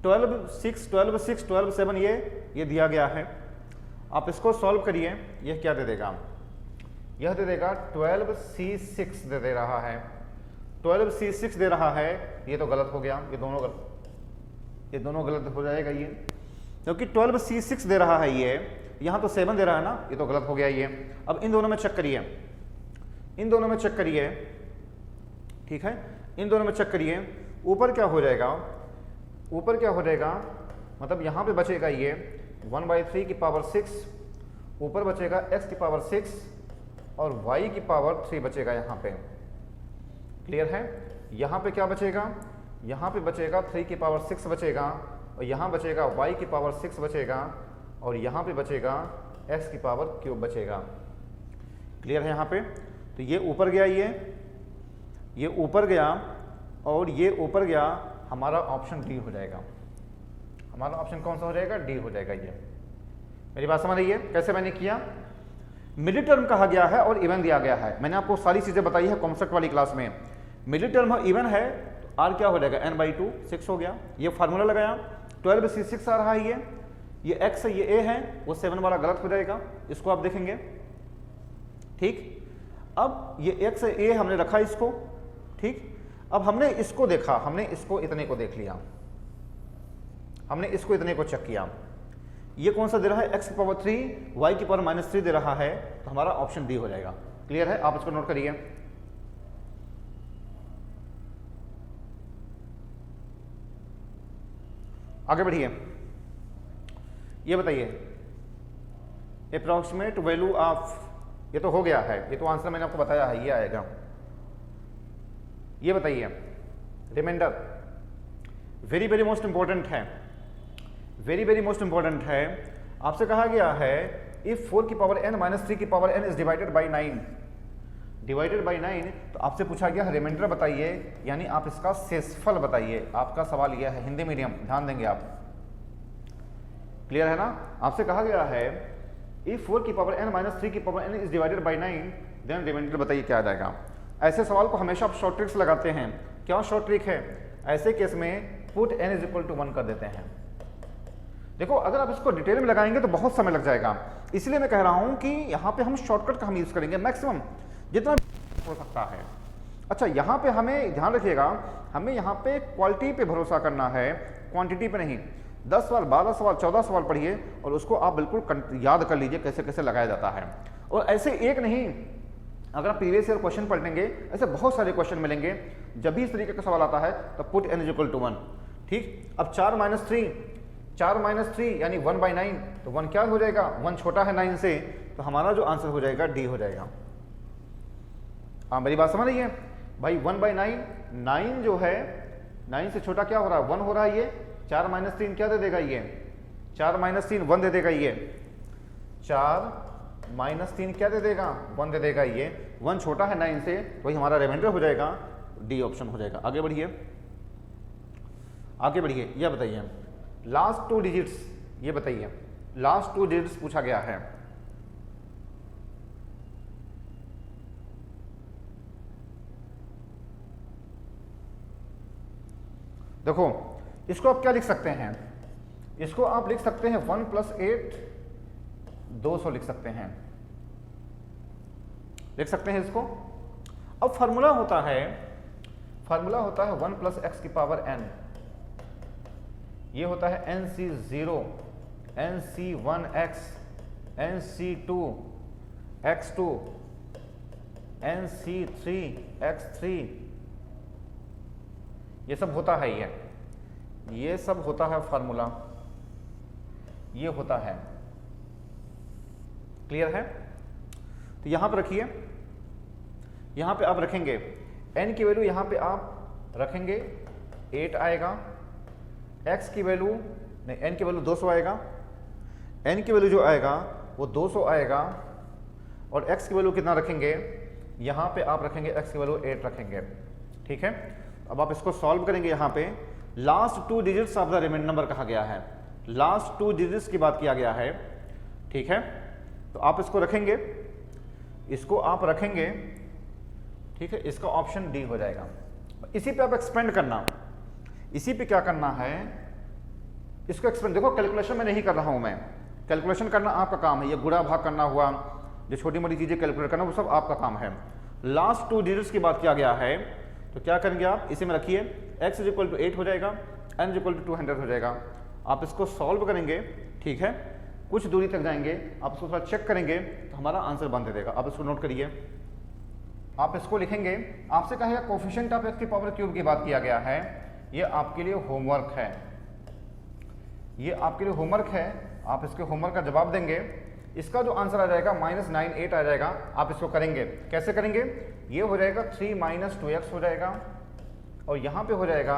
12 6 12 7 ये दिया गया है। आप इसको सॉल्व करिए, ये क्या दे देगा, यह दे देगा 12C6 दे रहा है, 12C6 दे रहा है, ये तो गलत हो गया, ये दोनों गलत हो जाएगा, ये क्योंकि 12C6 दे रहा है, ये यहाँ तो 7 दे रहा है ना, ये तो गलत हो गया ये। अब इन दोनों में चेक करिए, इन दोनों में चेक करिए, ठीक है, इन दोनों में चेक करिए, ऊपर क्या हो जाएगा, ऊपर क्या हो जाएगा, मतलब यहाँ पे बचेगा ये 1/3 की पावर 6, ऊपर बचेगा x की पावर 6 और y की पावर 3 बचेगा यहाँ पे, क्लियर है। यहाँ पे क्या बचेगा, यहाँ पे बचेगा 3 की पावर 6 बचेगा, और यहाँ बचेगा y की पावर 6 बचेगा, और यहाँ पे बचेगा x की पावर क्यूब बचेगा, क्लियर है यहाँ पे। तो ये ऊपर गया, ये ऊपर गया, और ये ऊपर गया, हमारा ऑप्शन डी हो जाएगा, हमारा ऑप्शन कौन सा हो जाएगा, डी हो जाएगा। ये मेरी बात समझ रही है, कैसे मैंने किया, मिडिल टर्म कहा गया है और इवन दिया गया है, मैंने आपको सारी चीजें बताई है कॉन्सेप्ट वाली क्लास में। मिडिल टर्म इवन है तो r क्या हो जाएगा, n/2 6 हो गया, ये फार्मूला लगाया, 12C6 आ रहा है, ये x है, ये a है, वो 7 वाला गलत हो जाएगा, इसको आप देखेंगे, ठीक। अब ये x है, a हमने रखा इसको, ठीक। अब हमने इसको देखा, हमने इसको इतने को देख लिया, हमने इसको इतने को चेक किया, ये कौन सा दे रहा है, x की पावर 3 y की पावर -3 दे रहा है, तो हमारा ऑप्शन डी हो जाएगा, क्लियर है। आप इसको नोट करिए। आगे बढ़िए, ये बताइए अप्रॉक्सीमेट वैल्यू ऑफ, ये तो हो गया है, ये तो आंसर मैंने आपको बताया है, ये आएगा। ये बताइए reminder, very very most important है, वेरी वेरी मोस्ट इंपॉर्टेंट है। आपसे कहा गया है इफ 4 की पावर n माइनस 3 की power n is divided by 9, divided by 9, तो आपसे पूछा गया रिमाइंडर बताइए, यानी आप इसका शेषफल बताइए। आपका सवाल यह है, हिंदी मीडियम, ध्यान देंगे आप, क्लियर है ना। आपसे कहा गया है इफ 4 की पावर n माइनस 3 की power n is divided by 9 then remainder बताइए क्या आ जाएगा। ऐसे सवाल को हमेशा आप शॉर्ट ट्रिक्स लगाते हैं। क्या शॉर्ट ट्रिक है, ऐसे केस में put n is equal to 1 कर देते हैं। देखो अगर आप इसको डिटेल में लगाएंगे तो बहुत समय लग जाएगा, इसलिए मैं कह रहा हूं कि यहां पे हम शॉर्टकट का हम यूज करेंगे मैक्सिमम जितना हो सकता है। अच्छा यहां पे हमें ध्यान रखिएगा, हमें यहां पे क्वालिटी पे भरोसा करना है, क्वांटिटी पे नहीं। 10 सवाल 12 सवाल 14 सवाल पढ़िए और उसको आप बिल्कुल याद कर लीजिए कैसे कैसे लगाया जाता है। और ऐसे एक नहीं, अगर आप प्रीवियस ईयर क्वेश्चन पढ़ लेंगे ऐसे बहुत सारे क्वेश्चन मिलेंगे। जब भी इस तरीके का सवाल आता है तो पुट n = 1। ठीक, अब 4 - 3 यानी 1/9, तो 1 क्या हो जाएगा, 1 छोटा है 9 से, तो हमारा जो आंसर हो जाएगा डी हो जाएगा। आप मेरी बात समझ रही है भाई, 1/9, 9 जो है 9 से छोटा क्या हो रहा है, 1 हो रहा है। ये 4 - 3 क्या दे देगा, ये 4 - 3 1 दे देगा। ये 4 - 3 क्या दे देगा, 1 दे देगा। ये 1 छोटा है 9 से, वही हमारा रिमाइंडर हो जाएगा, डी ऑप्शन हो जाएगा। आगे बढ़िए, आगे बढ़िए, यह बताइए लास्ट 2 डिजिट्स, ये बताइए लास्ट 2 डिजिट्स पूछा गया है। देखो इसको आप क्या लिख सकते हैं, इसको आप लिख सकते हैं 1 + 8 200 लिख सकते हैं, लिख सकते हैं इसको। अब फार्मूला होता है 1 + x⁴n, ये होता है nc0 nc1x nc2 x2 nc3 x3, ये सब होता है, ये सब होता है फार्मूला, ये होता है। क्लियर है? तो यहां पर रखिए, यहां पे आप रखेंगे n की वैल्यू, यहां पे आप रखेंगे 8 आएगा, x की वैल्यू नहीं, n की वैल्यू 200 आएगा, n की वैल्यू जो आएगा वो 200 आएगा, और x की वैल्यू कितना रखेंगे, यहां पे आप रखेंगे x की वैल्यू 8 रखेंगे। ठीक है, अब आप इसको सॉल्व करेंगे। यहाँ पे last 2 digits of the remainder number कहा गया है, लास्ट 2 डिजिट्स की बात किया गया है। ठीक है, तो आप इसको रखेंगे, इसको आप रखेंगे। ठीक है, इसका ऑप्शन डी हो जाएगा। इसी पे आप एक्सपेंड करना, इसी पे क्या करना है, इसको एक्सपेंड। देखो कैलकुलेशन में नहीं कर रहा हूं मैं, कैलकुलेशन करना आपका काम है, ये गुणा भाग करना हुआ, जो छोटी मोटी चीजें कैलकुलेट करना, वो सब आपका काम है। लास्ट 2 डिजिट्स की बात किया गया है, तो क्या करेंगे आप, इसी में रखिए x = 8 हो जाएगा, n = 200 हो जाएगा। आप इसको सॉल्व करेंगे। ठीक है, कुछ दूरी तक जाएंगे, आप इसको थोड़ा चेक करेंगे तो हमारा आंसर बन दे देगा। आप इसको नोट करिए, आप इसको लिखेंगे। आपसे कहेगा कोफिशिएंट ऑफ x³ की बात किया गया है, ये आपके लिए होमवर्क है, ये आपके लिए होमवर्क है। आप इसके होमवर्क का जवाब देंगे, इसका जो आंसर आ जाएगा -98 आ जाएगा। आप इसको करेंगे, कैसे करेंगे, ये हो जाएगा 3 - 2x हो जाएगा, और यहाँ पे हो जाएगा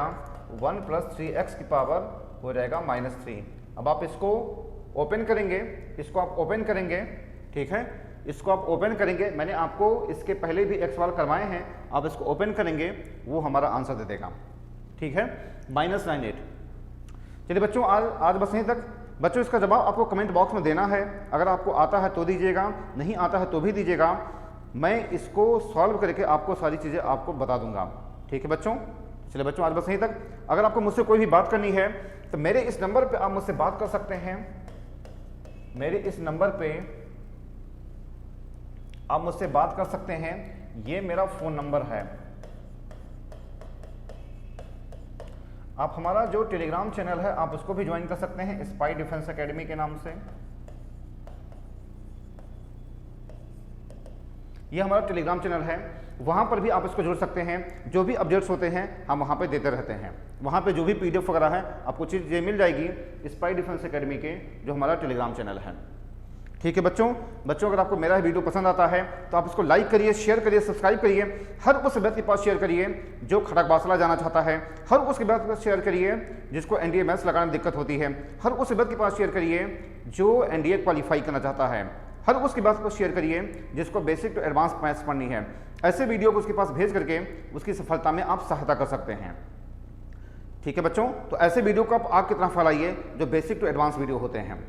1 + 3x⁴ हो जाएगा -3। अब आप इसको ओपन करेंगे, इसको आप ओपन करेंगे। ठीक है, इसको आप ओपन करेंगे, मैंने आपको इसके पहले भी एक सवाल करवाए हैं, आप इसको ओपन करेंगे, वो हमारा आंसर दे देगा। ठीक है, -98। चलिए बच्चों, आज बस यहीं तक। बच्चों इसका जवाब आपको कमेंट बॉक्स में देना है, अगर आपको आता है तो दीजिएगा, नहीं आता है तो भी दीजिएगा। मैं इसको सॉल्व करके आपको सारी चीज़ें आपको बता दूंगा। ठीक है बच्चों, चलिए बच्चों आज बस यहीं तक। अगर आपको मुझसे कोई भी बात करनी है तो मेरे इस नंबर पे आप मुझसे बात कर सकते हैं, मेरे इस नंबर पे आप मुझसे बात कर सकते हैं, ये मेरा फ़ोन नंबर है। आप हमारा जो टेलीग्राम चैनल है आप उसको भी ज्वाइन कर सकते हैं, स्पाई डिफेंस एकेडमी के नाम से। ये हमारा टेलीग्राम चैनल है, वहाँ पर भी आप इसको जोड़ सकते हैं। जो भी अपडेट्स होते हैं हम वहाँ पे देते रहते हैं, वहाँ पे जो भी PDF वगैरह है आपको चीज़ें मिल जाएगी स्पाई डिफेंस एकेडमी के, जो हमारा टेलीग्राम चैनल है। ठीक है बच्चों, अगर आपको मेरा वीडियो पसंद आता है तो आप इसको लाइक करिए, शेयर करिए, सब्सक्राइब करिए, हर उस व्यक्ति के पास शेयर करिए जो खड़गवासला जाना चाहता है, हर उस व्यक्ति के पास शेयर करिए जिसको NDA मैथ्स लगाने में दिक्कत होती है, हर उस व्यक्ति के पास शेयर करिए जो NDA क्वालिफाई करना चाहता है, हर उसके पास शेयर करिए जिसको बेसिक टू एडवांस मैथ्स पढ़नी है। ऐसे वीडियो को उसके पास भेज करके उसकी सफलता में आप सहायता कर सकते हैं। ठीक है बच्चों, तो ऐसे वीडियो को आप आग की तरह फैलाइए जो बेसिक टू एडवांस वीडियो होते हैं।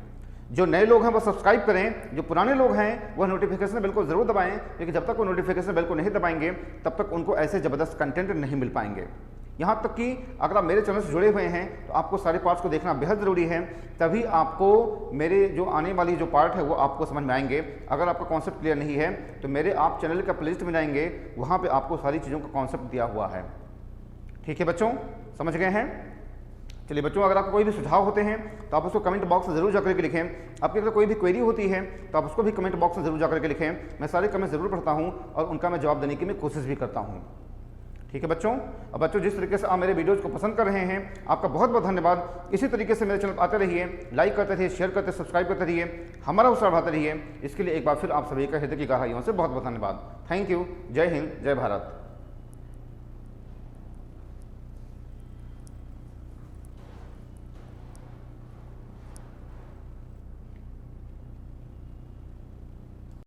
जो नए लोग हैं वो सब्सक्राइब करें, जो पुराने लोग हैं वह नोटिफिकेशन बेल को जरूर दबाएं, क्योंकि जब तक वो नोटिफिकेशन बेल को नहीं दबाएंगे तब तक उनको ऐसे ज़बरदस्त कंटेंट नहीं मिल पाएंगे। यहाँ तक कि अगर आप मेरे चैनल से जुड़े हुए हैं तो आपको सारे पार्ट्स को देखना बेहद ज़रूरी है, तभी आपको मेरे जो आने वाली जो पार्ट है वो आपको समझ में आएंगे। अगर आपका कॉन्सेप्ट क्लियर नहीं है तो मेरे आप चैनल का प्लेलिस्ट में जाएंगे, वहाँ पे आपको सारी चीज़ों का कॉन्सेप्ट दिया हुआ है। ठीक है बच्चों, समझ गए हैं? चलिए बच्चों, अगर आपको कोई भी सुझाव होते हैं तो आप उसको कमेंट बॉक्स में जरूर जाकर के लिखें। आपकी अगर कोई भी क्वेरी होती है तो आप उसको भी कमेंट बॉक्स में जरूर जाकर के लिखें। मैं सारे कमेंट जरूर पढ़ता हूँ और उनका मैं जवाब देने की मैं कोशिश भी करता हूँ। ठीक है बच्चों, और बच्चों जिस तरीके से आप मेरे वीडियोज़ को पसंद कर रहे हैं, आपका बहुत बहुत धन्यवाद। इसी तरीके से मेरे चैनल पर आते रहिए, लाइक करते रहिए, शेयर करते, सब्सक्राइब करते रहिए, हमारा उत्साह बढ़ाते रहिए। इसके लिए एक बार फिर आप सभी का हृदय की गहराइयों से बहुत बहुत धन्यवाद। Thank you. जय हिंद, जय भारत।